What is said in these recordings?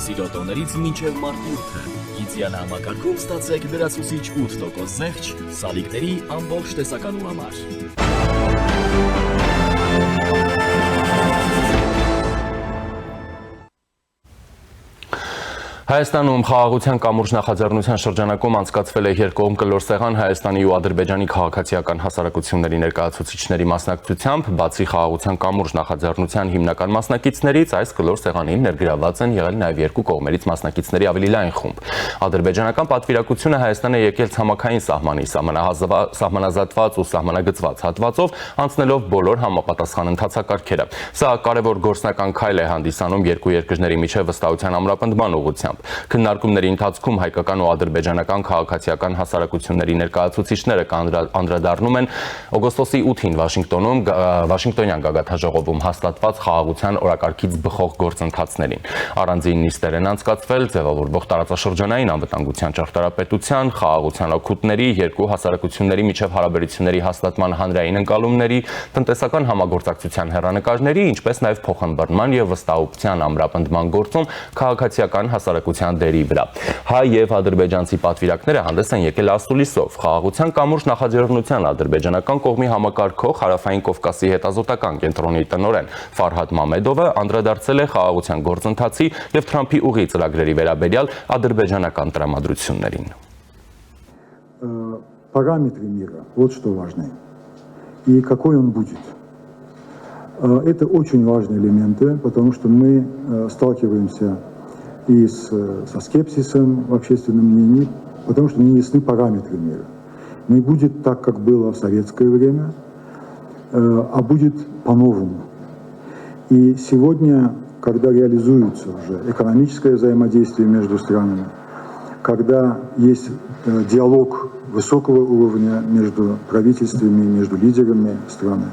Սիրոտոներից մինչև մարտիրթը։ Գիծյանը համակարգում ստացեք լրացուցիչ 8% զեղչ սալիկների ամբողջ տեսականու համար։ Հայաստանում խաղաղության կամուրջ նախաձեռնության շրջանակում անցկացվել է երկկողմ կլոր սեղան Հայաստանի ու Ադրբեջանի քաղաքացիական հասարակությունների ներկայացուցիչների մասնակցությամբ, բացի խաղաղության կամուրջ նախաձեռնության հիմնական մասնակիցներից, այս կլոր սեղանին ներգրավված են եղել նաև երկու կողմերից մասնակիցների ավելի լայն խումբ։ Ադրբեջանական պատվիրակությունը Հայաստան է եկել ցամաքային սահմանի, սահմանազատված ու սահմանագծված հատվածով, անցնելով բոլոր համապատասխան ընթացակարգերը։ Սա կարևոր գործնական քայլ է հանդիսանում երկու երկրների միջև վստահության ամրապնդման ուղղությամբ։ Քննարկումների ընթացքում հայկական ու ադրբեջանական քաղաքացիական հասարակությունների ներկայացուցիչները անդրադառնում են օգոստոսի 8-ին Վաշինգտոնյան գագաթնաժողովում հաստատված խաղաղության օրակարգից բխող գործընթացներին։ Առանձին նիստեր են անցկացվել ձևավորվող տարածաշրջանային անվտանգության ճարտարապետության, խաղաղության օգուտների, երկու հասարակությունների միջև հարաբերությունների հաստատման հանրային ընկալումների, տնտեսական համագործակցության հեռանկարների, ինչպես նաև փոխըմբռնման եւ վստահության ամրապնդման գործում քաղաքացիական հասարակության դերի վրա։ Հայ եւ ադրբեջանցի պատվիրակները հանդես են եկել ասուլիսով։ Խաղաղության կամուրջ նախաձեռնության ադրբեջանական կողմի համակարգող Հարավային Կովկասի հետազոտական կենտրոնի տնօրեն Ֆարհադ Մամեդովը անդրադարձել է խաղաղության գործընթացի եւ Թրամփի ուղի ծրագրերի վերաբերյալ ադրբեջանական տրամադրություններին։ Параметры мира, вот что важно. И какой он будет. Это очень важные элементы, потому что мы сталкиваемся и со скепсисом в общественном мнении, потому что не ясны параметры мира. Не будет так, как было в советское время, а будет по-новому. И сегодня, когда реализуется уже экономическое взаимодействие между странами, когда есть диалог высокого уровня между правительствами, между лидерами страны,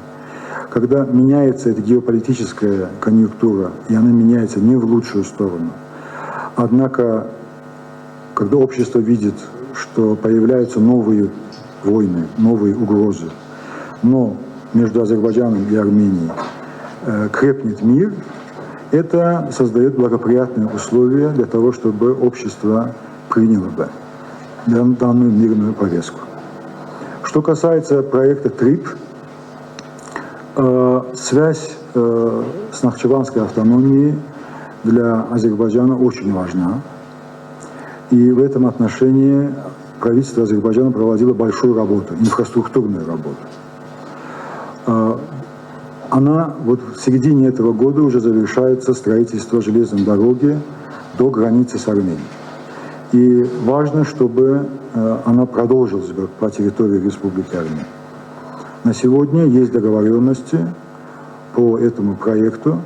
когда меняется эта геополитическая конъюнктура, и она меняется не в лучшую сторону, однако, когда общество видит, что появляются новые войны, новые угрозы, но между Азербайджаном и Арменией крепнет мир, это создает благоприятные условия для того, чтобы общество приняло бы данную мирную повестку. Что касается проекта ТРИП, связь с Нахчеванской автономией для Азербайджана очень важна. И в этом отношении правительство Азербайджана проводило большую работу, инфраструктурную работу. Она вот в середине этого года уже завершается строительство железной дороги до границы с Арменией. И важно, чтобы она продолжилась бы по территории Республики Армения. На сегодня есть договоренности по этому проекту.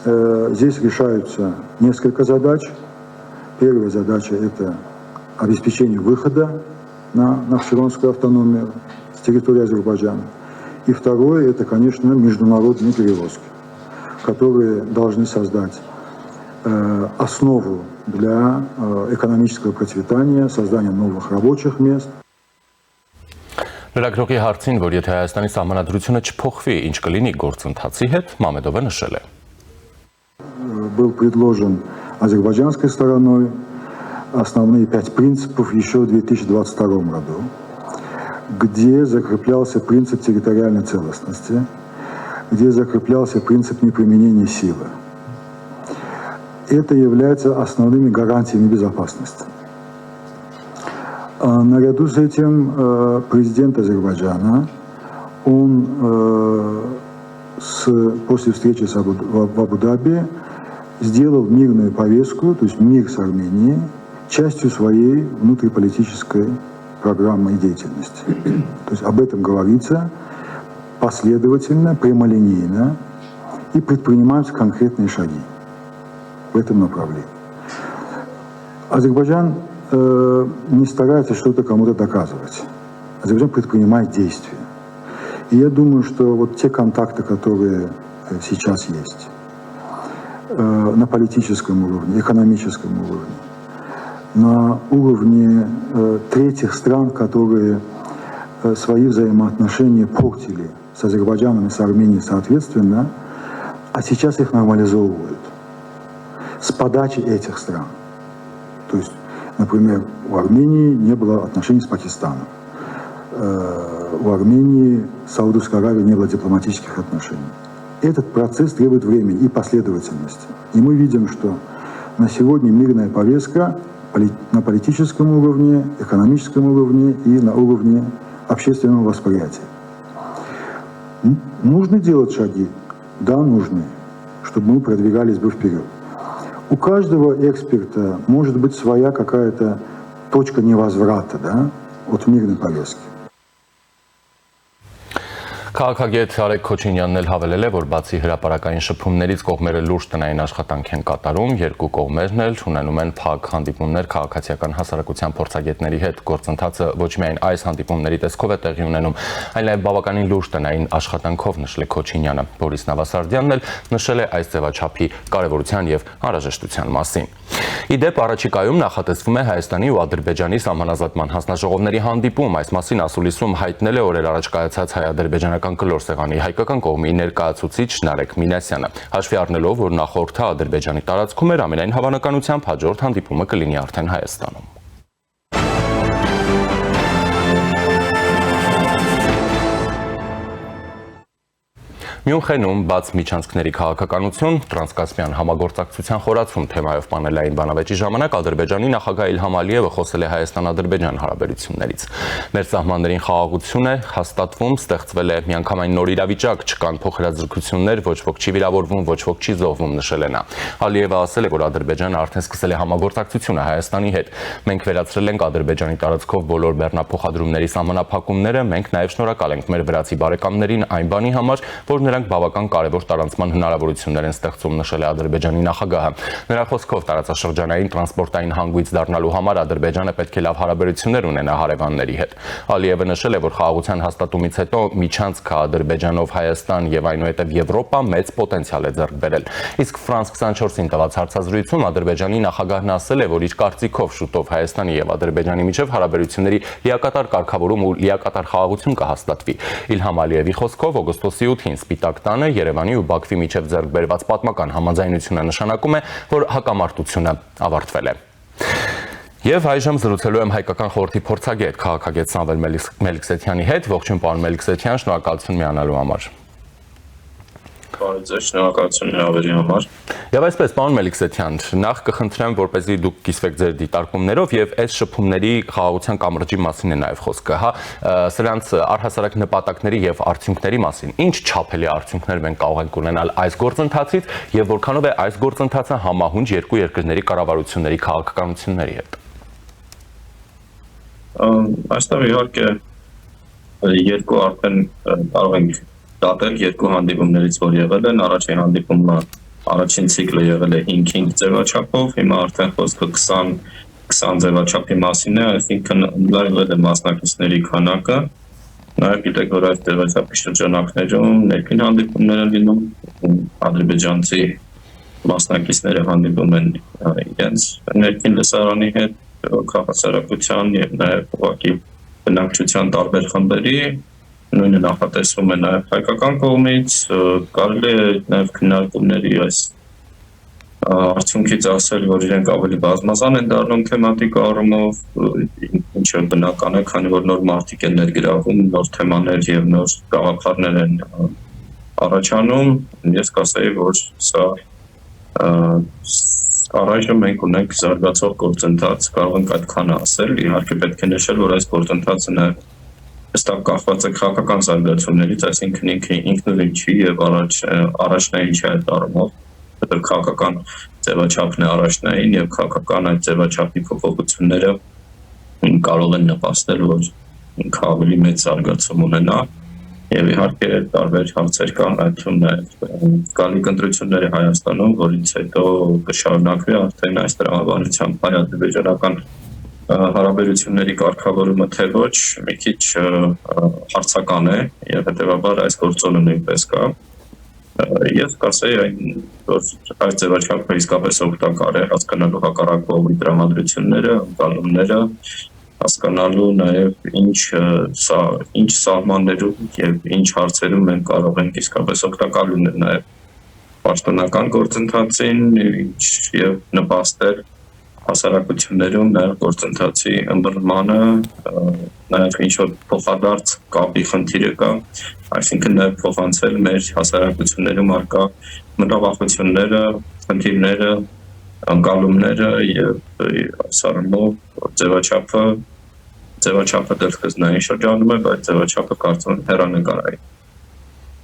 Здесь решаются несколько задач. Первая задача – это обеспечение выхода на Нахчеванскую автономию с территории Азербайджана. И второе – это, конечно, международные перевозки, которые должны создать основу для экономического процветания, создания новых рабочих мест. Լրագրողի հարցին, որ եթե Հայաստանի սահմանադրությունը չփոխվի, ինչ կլինի գործընթացի հետ, Մամեդովը նշել է. Был предложен азербайджанской стороной основные 5 принципов еще в 2022 году, где закреплялся принцип территориальной целостности, где закреплялся принцип неприменения силы. Это является основными гарантиями безопасности. Наряду с этим президент Азербайджана, он после встречи в Абу-Даби сделал мирную повестку, то есть мир с Арменией, частью своей внутриполитической программы и деятельности. То есть об этом говорится последовательно, прямолинейно и предпринимаются конкретные шаги в этом направлении. Азербайджан не старается что-то кому-то доказывать. Азербайджан предпринимает действия. И я думаю, что вот те контакты, которые сейчас есть на политическом уровне, экономическом уровне, на уровне третьих стран, которые свои взаимоотношения портили с Азербайджаном и с Арменией соответственно, а сейчас их нормализовывают. с подачи этих стран. То есть, например, у Армении не было отношений с Пакистаном. У Армении с Саудовской Аравией не было дипломатических отношений. Этот процесс требует времени и последовательности. И мы видим, что на сегодня мирная повестка на политическом уровне, экономическом уровне и на уровне общественного восприятия. Нужно делать шаги? Да, нужны, чтобы мы продвигались бы вперед. У каждого эксперта может быть своя какая-то точка невозврата, да, от мирной повестки. Քաղաքագետ Արեգ Քոչինյանն էլ հավելել է, որ բացի հրապարակային շփումներից կողմերը լուրջ տնային աշխատանք են կատարում, երկու կողմերն էլ ունենում են փակ հանդիպումներ քաղաքացիական հասարակության փորձագետների հետ։ Գործընթացը ոչ միայն այս հանդիպումների տեսքով է տեղի ունենում, այլ նաև բավականին լուրջ տնային աշխատանքով, նշել է Քոչինյանը։ Բորիս Նավասարդյանն էլ նշել է այս ձևաչափի կարևորության եւ անհրաժեշտության մասին։ Իդեպ առաջիկայում նախատեսվում է Հայաստանի ու Ադրբեջանի սահմանազատման հանձնաժողովների հանդիպում։ Այս մասին ասուլիսում հայտնել է օրեր առաջ կայացած հայ-ադրբեջանական կլոր սեղանի հայկական կողմի ներկայացուցիչ Նարեկ Մինասյանը, հաշվի առնելով, որ նախորդը Ադրբեջանի տարածքում էր, ամենայն հավանականությամբ հաջորդ հանդիպումը կլինի արդեն Հայաստանում։ Մյունխենում բաց միջանցքների քաղաքականություն, տրանսկասպիան համագործակցության խորացում թեմայով պանելային բանավեճի ժամանակ Ադրբեջանի նախագահ Իլհամ Ալիևը խոսել է Հայաստան-Ադրբեջան հարաբերություններից։ Մեր սահմաններին խաղաղություն է հաստատվում, ստեղծվել է միանգամայն նոր իրավիճակ, չկան փոխհրաձգություններ, ոչ ոք չի վիրավորվում, ոչ ոք չի զոհվում, նշել է նա։ Ալիևը ասել է, որ Ադրբեջանը արդեն սկսել է համագործակցությունը Հայաստանի հետ։ Մենք վերացրել ենք Ադրբեջանի տարածքով բոլոր բեռնափոխադրումների սահմանափակումները, մենք նաև շնորհակալ ենք մեր վրացի բարեկամներին այն բանի համար, որ նրանք բավական կարևոր տարանցման հնարավորություններ են ստեղծում, նշել է Ադրբեջանի նախագահը։ Նրա խոսքով տարածաշրջանային տրանսպորտային հանգույց դառնալու համար Ադրբեջանը պետք է լավ հարաբերություններ ունենա հարևանների հետ։ Ալիևը նշել է, որ խաղաղության հաստատումից հետո միջանցքը Ադրբեջանով Հայաստան եւ այնուհետեւ Եվրոպա մեծ պոտենցիալ է ձեռք բերել։ Իսկ France 24-ին տված հարցազրույցում Ադրբեջանի նախագահն ասել է, որ իր կարծիքով շուտով Հայաստանի եւ Ադրբեջանի միջև հարաբերությունների լիակատար կարգավորում ու լիակատար խաղաղություն կհաստատվի։ Իլհամ Ալիևի խոսքով օգոստոսի 8-ին Սպիտակ տանը Երևանի ու Բաքվի միջև ձեռք բերված պատմական համաձայնությունը նշանակում է, որ հակամարտությունը ավարտվել է։ Եվ այժմ զրուցելու եմ հայկական խորհրդի փորձագետ քաղաքագետ Սամվել Մելիքսեթյանի հետ։ Ողջույն, պարոն Մելիքսեթյան, շնորհակալություն միանալու համար։ Շնորհակալություն հրավերի համար։ Եվ այսպես, պարոն Մելիքսեթյան, նախ կխնդրեմ, որպեսզի դուք կիսվեք ձեր դիտարկումներով եւ այս շփումների խաղաղության կամրջի մասին է նաեւ խոսքը, հա, սրանց առհասարակ նպատակների եւ արդյունքների մասին։ Ինչ չափելի արդյունքներ մենք կարող ենք ունենալ այս գործընթացից եւ որքանով է այս գործընթացը համահունչ երկու երկրների կառավարությունների քաղաքականությունների հետ։ Այստեղ իհարկե երկու արդեն կարող ենք դատել երկու հանդիպումներից, որ եղել են, առաջին հանդիպումը առաջին ցիկլը եղել է 5-5 ձևաչափով, հիմա արդեն խոսքը 20 ձևաչափի մասին է, այսինքն ընդլայնվել է մասնակիցների քանակը, նաև գիտեք, որ այս ձևաչափի շրջանակներում ներքին հանդիպումներ են լինում, ադրբեջանցի մասնակիցները հանդիպում են իրենց ներքին լսարանի հետ, քաղաքասարակության եւ նաև ուղղակի բնակչության տարբեր խմբերի նույնը նախատեսվում է նաև հայկական կողմից, կարելի է նաև քննարկումների այս արդյունքից ասել, որ իրենք ավելի բազմազան են դառնում թեմատիկա առումով, ինչը բնական է, քանի որ նոր մարդիկ են ներգրավում, նոր թեմաներ եւ նոր գաղափարներ են առաջանում, ես կասեի, որ սա առայժմ մենք ունենք զարգացող գործընթաց, կարող ենք այդքանը ասել, իհարկե պետք է նշել, որ այս գործընթացը նաև հստակ կախված է քաղաքական զարգացումներից, այսինքն ինքնուրույն չի եւ առաջնային չի այդ առումով, որտեղ քաղաքական ձևաչափն է առաջնային եւ քաղաքական այդ ձևաչափի փոփոխությունները կարող են նպաստել, որ ինքը ավելի մեծ զարգացում ունենա եւ իհարկե տարբեր հարցեր կան, այդ թվում նաեւ գալիք ընտրությունները Հայաստանում, որից հետո կշարունակվի արդեն այս տրամաբանությամբ հայ-ադրբեջանական հարաբերությունների կարգավորումը թե ոչ մի քիչ հարցական է եւ հետեւաբար այս գործոնը նույնպես կա։ Ես կասեի այն, որ այս ձևաչափը իսկապես օգտակար է հասկանալու հակառակ կողմի տրամադրությունները, ընկալումները, հասկանալու նաեւ ինչ սահմաններում եւ ինչ հարցերում մենք կարող ենք իսկապես օգտակար լինել նաեւ պաշտոնական գործընթացին եւ նպաստել հասարակություններում նաև գործընթացի ըմբռնմանը, նաև ինչ-որ փոխադարձ կապի խնդիրը կա, այսինքն նաև փոխանցել մեր հասարակություններում առկա մտավախությունները, խնդիրները, անկալումները եւ ասարմով ձևաչափը դեռ սկզբնային շրջանում է, բայց ձևաչափը կարծում եմ հեռանկարային։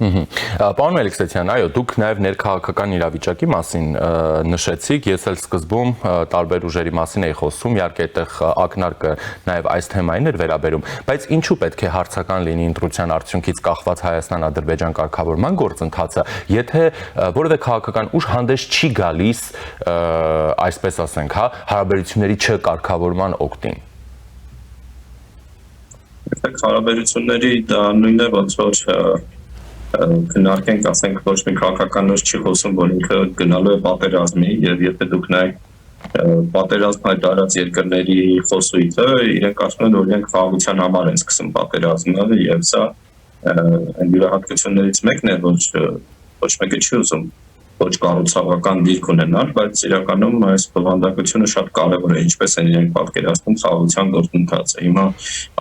Պարոն Մելիքսեթյան, այո, դուք նաև ներքաղաքական իրավիճակի մասին նշեցիք, ես էլ սկզբում տարբեր ուժերի մասին էի խոսում, իհարկե այդտեղ ակնարկը նաև այս թեմային էր վերաբերում, բայց ինչու պետք է հարցական լինի ընտրության արդյունքից կախված Հայաստան-Ադրբեջան կարգավորման գործընթացը, եթե որևէ քաղաքական ուժ հանդես չի գալիս, այսպես ասենք, հարաբերությունների չկարգավորման օգտին։ Հարաբերությունների դա նույնն է, ոնց որ քննարկենք, ասենք, ոչ մի քաղաքական ուժ չի խոսում, որ ինքը գնալու է պատերազմի, եւ եթե դուք նայեք պատերազմ հայտարարած երկրների խոսույթը, իրենք ասում են, որ իրենք խաղաղության համար են սկսում պատերազմը, եւ սա այն յուրահատկություններից մեկն է, որ ոչ մեկը չի ուզում ոչ կառուցողական դիրք ունենալ, բայց իրականում այս բովանդակությունը շատ կարևոր է, ինչպես են իրենք պատկերացնում խաղաղության գործընթացը։ Հիմա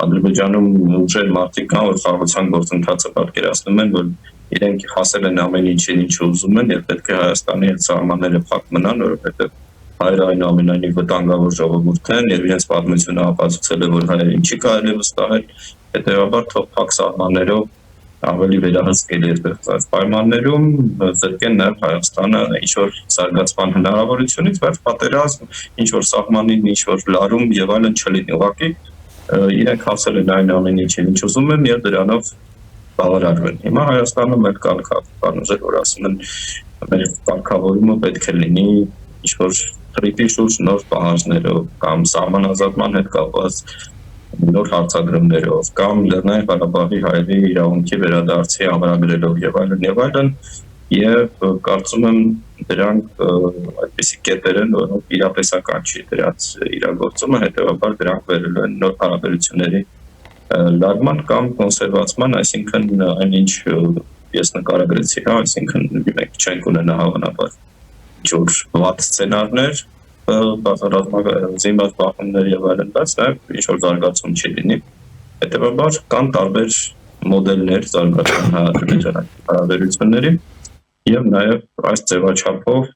Ադրբեջանում ուժեր մարդիկ կան, որ խաղաղության գործընթացը պատկերացնում են, որ իրենք հասել են ամեն ինչին, ինչ ուզում են, եւ պետք է Հայաստանի հետ սահմանները փակ մնան, որովհետեւ հայերը այնուամենայնիվ վտանգավոր ժողովուրդ են եւ իրենց պատմությունը ապացուցել է, որ հայերը ինչի կարելի է վստահել, հետեւաբար թող փակ սահմաններով ավելի վերահսկել է ստեղծած պայմաններում, զրկեն նաև Հայաստանը ինչ-որ զարգացման հնարավորությունից, բայց պատերազմ, ինչ-որ սահմանին, ինչ-որ լարում եւ այլն չլինի։ Ուղղակի իրենք հասել են այն ամեն ինչին, ինչ ուզում են եւ դրանով բավարարվել։ Հիմա Հայաստանում մեր կարգավորման ուժեր, որ ասում են, մեր կարգավորումը պետք է լինի ինչ-որ թրիպի շուրջ նոր պահանջներով կամ սահմանազատման հետ կապված նոր հարցադրումներով կամ Լեռնային Ղարաբաղի հայերի իրավունքի վերադարձի ամրագրելով եւ այլն եւ կարծում եմ դրանք այդպիսի կետեր են, որոնք իրատեսական չի դրանց իրագործումը, հետեւաբար դրանք վերել են նոր հարաբերությունների լարման կամ կոնսերվացման, այսինքն այնինչ ես նկարագրեցի, այսինքն մենք չենք ունենա հավանաբար ինչ-որ վատ սցենարներ զինված բախումներ եւ այլն, բայց նաև ինչ-որ զարգացում չի լինի։ Հետևաբար կան տարբեր մոդելներ զարգացման հարաբերությունների եւ նաև այս ձևաչափով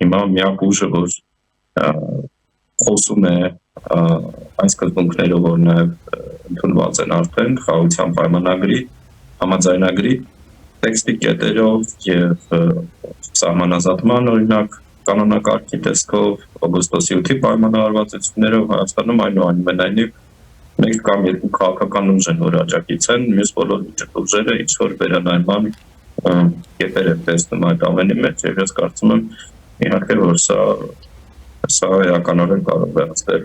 հիմա միակ ուժը, որ խոսում է այս սկզբունքներով, որ նաև ընդունված են արդեն խաղաղության պայմանագրի, համաձայնագրի տեքստի կետերով եւ սահմանազատման օրինակ կանոնակարգի տեսքով օգոստոսի 8-ի պայմանավորվածություններով Հայաստանում այնուամենայնիվ մեկ կամ երկու քաղաքական ուժ են, որ աջակից են, մյուս բոլոր ուժերը ինչ-որ վերանայման կետեր են տեսնում այդ ամենի մեջ եւ ես կարծում եմ իհարկե որ սա էականորեն կարող է հասնել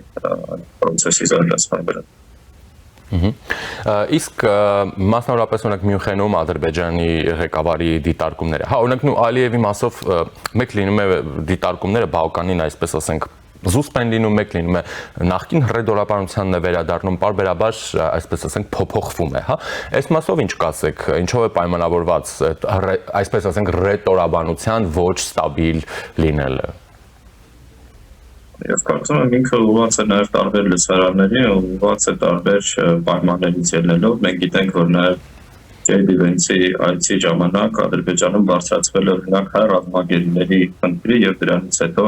պրոցեսի զարգացման վրա։ Իսկ մասնավորապես օրինակ Մյունխենում Ադրբեջանի ղեկավարի դիտարկումները, օրինակ Ալիևի մասով մեկ լինում է դիտարկումները Բալկանին, այսպես ասենք, զուսպ են լինում, մեկ լինում է նախկին հռետորաբանությանն է վերադառնում, պարբերաբար, այսպես ասենք, փոփոխվում է, Այս մասով ինչ կասեք, ինչով է պայմանավորված, այսպես ասենք, հռետորաբանության ոչ ստաբիլ լինելը։ Ես կարծում եմ ինքը ուղղված է նաև տարբեր լսարանների, ուղղված է տարբեր պայմաններից ելնելով։ Մենք գիտենք, որ նաև Ջեյդի Վենցի այցի ժամանակ Ադրբեջանում բարձրացվել է օրինակ հայ ռազմագերիների խնդիրը եւ դրանից հետո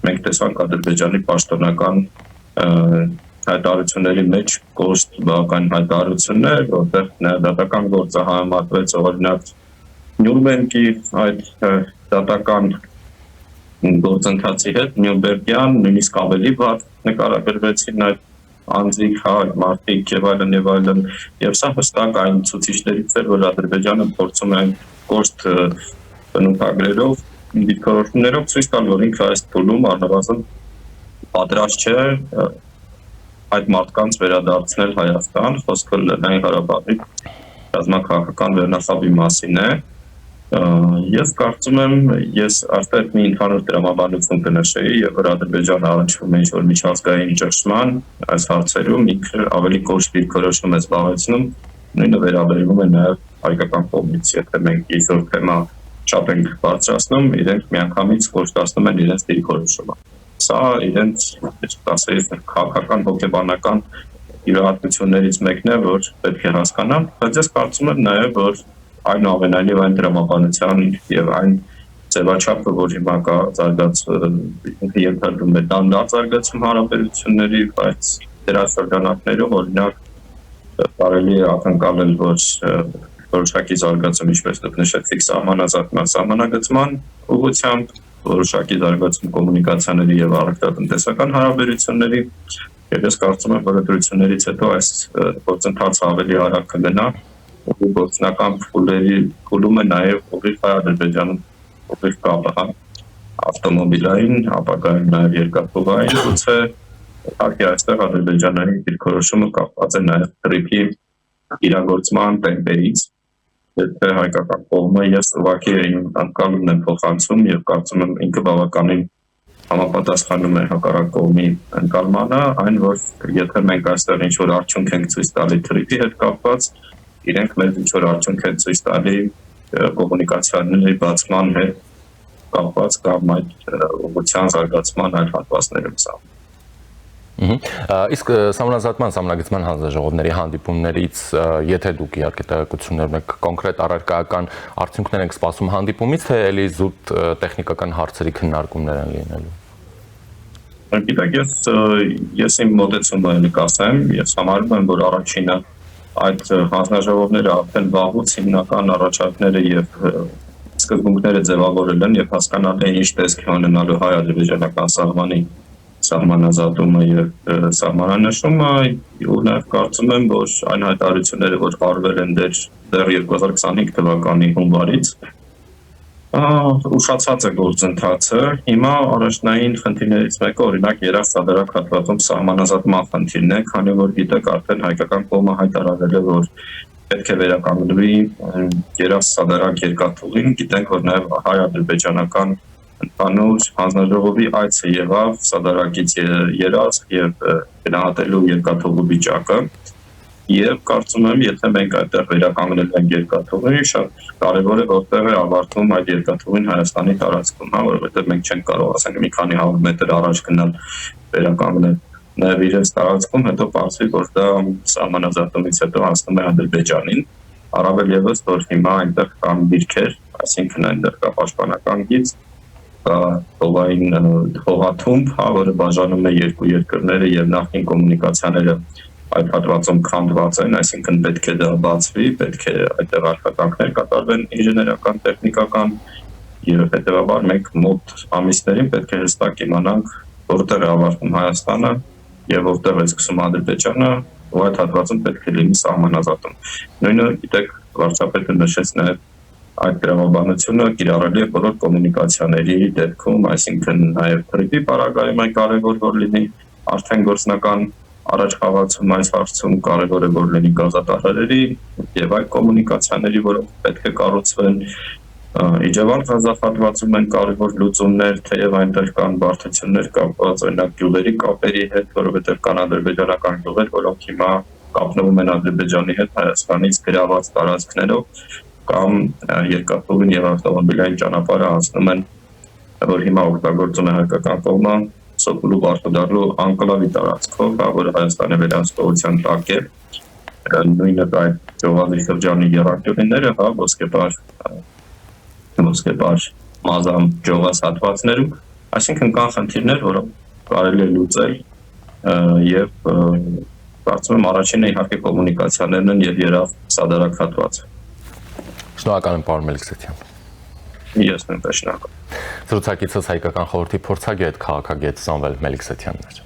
մենք տեսանք Ադրբեջանի պաշտոնական հայտարարությունների մեջ կոշտ բավական հայտարարություններ, որտեղ դատական գործը համեմատվեց օրինակ Նյուրնբերգի այդ դատական գործընթացի հետ Նյուրնբերգյան, նույնիսկ ավելի վատ նկարագրվեցին այդ անձիկ, մարդիկ եւ այլն, եւ սա հստակ այն ցուցիչներից է, որ Ադրբեջանը փորձում է կոշտ բնութագրերով, դիտորդներով ցույց տալ, որ ինքը այս փուլում առնվազն պատրաստ չէ այդ մարդկանց վերադարձնել Հայաստան, խոսքը Լեռնային Ղարաբաղի ռազմաքաղաքական վերնախավի մասին է։ Ես կարծում եմ, ես արդեն մի ընդհանուր դրամաբանություն կնշեի եւ որ Ադրբեջանը առնչվում է ինչ-որ միջազգային ճնշման այս հարցերում, ինքը ավելի կոշտ դիրքորոշում է զբաղեցնում, նույնը վերաբերվում է նաեւ հայկական կողմից, եթե մենք երկրորդ թեմա շատ են բարձրացնում, իրենք միանգամից կորստացնում են իրենց դիրքորոշումը։ Սա իրենց, ասես, քաղաքական հոգեբանական յուրահատկություններից մեկն է, որ պետք է հասկանան, բայց ես կարծում եմ նաև, որ այնուամենայնիվ այն դրամաբանության եւ այն ձևաչափը, որ հիմա կա ինքը ենթադրում է դանդաղ զարգացում հարաբերությունների, բայց դրա շրջանակներում օրինակ կարելի է ակնկալել, որ որոշակի զարգացում, ինչպես դուք նշեցիք, սահմանագծման ուղղությամբ, որոշակի զարգացում կոմունիկացիաների եւ առևտրատնտեսական հարաբերությունների, եւ ես կարծում եմ, որ ընտրություններից հետո այս գործընթացը ավելի արագ կգնա, ու գործնական փուլում է նաեւ ուղիղ Ադրբեջանում ուղիղ կապը, ավտոմոբիլային, ապակայում նաեւ երկաթուղային, գուցե իհարկե այստեղ ադրբեջանային դիրքորոշումը կապված է նաեւ թրիփի իրագործման տեմպերից, եթե հայկական կողմը ես ուղղակի անկալումն եմ փոխանցում եւ կարծում եմ ինքը բավականին համապատասխանում է հակառակ կողմի անկալմանը, այն որ եթե մենք այստեղ ինչ-որ արդյունք ենք ցույց տալի թրիփի հետ կապված, իրենք մեզ ինչ-որ արդյունք են ցույց տալի կոմունիկացիաների բացման հետ կապված կամ այդ ուղղության զարգացման այլ հատվածներում սա։ Իսկ սահմանազատման հանձնաժողովների հանդիպումներից, եթե դուք իհարկե տեղեկություններ ունեք, կոնկրետ առարկայական արդյունքներ եք սպասում հանդիպումից, թե էլի զուտ տեխնիկական հարցերի քննարկումներ են լինելու։ Գիտեք, ես իմ մոտեցումը էլի կասեմ, ես համարում եմ, որ առաջինը այդ հանձնաժողովները արդեն վաղուց հիմնական առաջարկները եւ սկզբունքները ձևավորել են եւ հասկանալ են ինչ տեսք է ունենալու հայ-ադրբեջանական սահմանի սահմանազատումը եւ սահմանանշումը, ու նաեւ կարծում եմ, որ այն հայտարարությունները, որ արվել են դեռ 2025 թվականի հունվարից, ուշացած է գործընթացը։ Հիմա առաջնային խնդիրներից մեկը օրինակ երախտադարակ հատվածում սահմանազատման խնդիրն է, քանի որ գիտեք արդեն հայկական կողմը հայտարարել է, որ պետք է վերականգնվի երախտադարակ երկաթուղին, գիտենք, որ նաեւ հայ-ադրբեջանական ընդհանուր հանձնաժողովի այցը եղավ Սադարակից երազ եւ գնահատելու երկաթուղու վիճակը եւ կարծում եմ, եթե մենք այդտեղ վերականգնել ենք երկաթուղին, շատ կարեւոր է որտեղ է ավարտվում այդ երկաթուղին Հայաստանի տարածքում, որովհետեւ մենք չենք կարող ասենք մի քանի 100 մետր առաջ գնալ վերականգնել նաեւ իրենց տարածքում, հետո պարզվի, որ դա սահմանազատումից հետո հասնում է Ադրբեջանին, առավել եւս որ հիմա այնտեղ կան դիրքեր, այսինքն այնտեղ կա պաշտպանական գիծ հողային հողաթումբ, որը բաժանում է երկու երկրները եւ նախին կոմունիկացիաները այդ հատվածում քանդված են, այսինքն պետք է դա բացվի, պետք է այդտեղ աշխատանքներ կատարվեն ինժեներական, տեխնիկական եւ հետեւաբար մենք մոտ ամիսներին պետք է հստակ իմանանք որտեղ է ավարտվում Հայաստանը եւ որտեղ է սկսում Ադրբեջանը, ու այդ հատվածում պետք է լինի սահմանազատում։ Նույնը գիտեք վարչապետը նշեց նաեւ այդ դրամաբանությունը կիրառելի է բոլոր կոմունիկացիաների դեպքում, այսինքն նաև թրիփի պարագայում այն կարևոր որ լինի արդեն գործնական առաջ խաղացում այս հարցում կարևոր է որ լինի գազատարարերի եւ այլ կոմունիկացիաների, որոնք պետք է կառուցվեն Իջևան հատվածում են կարևոր լուծումներ, թեև այնտեղ կան բարդություններ կապված օրինակ գյուղերի կապերի հետ, որովհետեւ կան ադրբեջանական գյուղեր, որոնք հիմա կապնվում են Ադրբեջանի հետ Հայաստանից գրաված տարածքներով կամ երկաթուղին եւ ավտոմոբիլային ճանապարհը անցնում են, որ հիմա օգտագործում է հայկական կողմը Սոկուլու Բարտոդարլու անկլավի տարածքով, որը Հայաստանի վերահսկողության տակ է, նույնը այդ Գյուղազի շրջանի եռանկյունները, ոսկեպար մազամ ջողաս հատվածներում, այսինքն կան խնդիրներ, որոնք կարելի է լուծել եւ կարծում եմ առաջինը իհարկե կոմունիկացիաներն են եւ երավ Սադարակ հատվածը։ Շնորհակալ եմ պարոն Մելիքսեթյան։ Ես նույնպես շնորհակալ։ Զրուցակիցս հայկական խորհրդի փորձագետ, քաղաքագետ Սամվել Մելիքսեթյանն էր։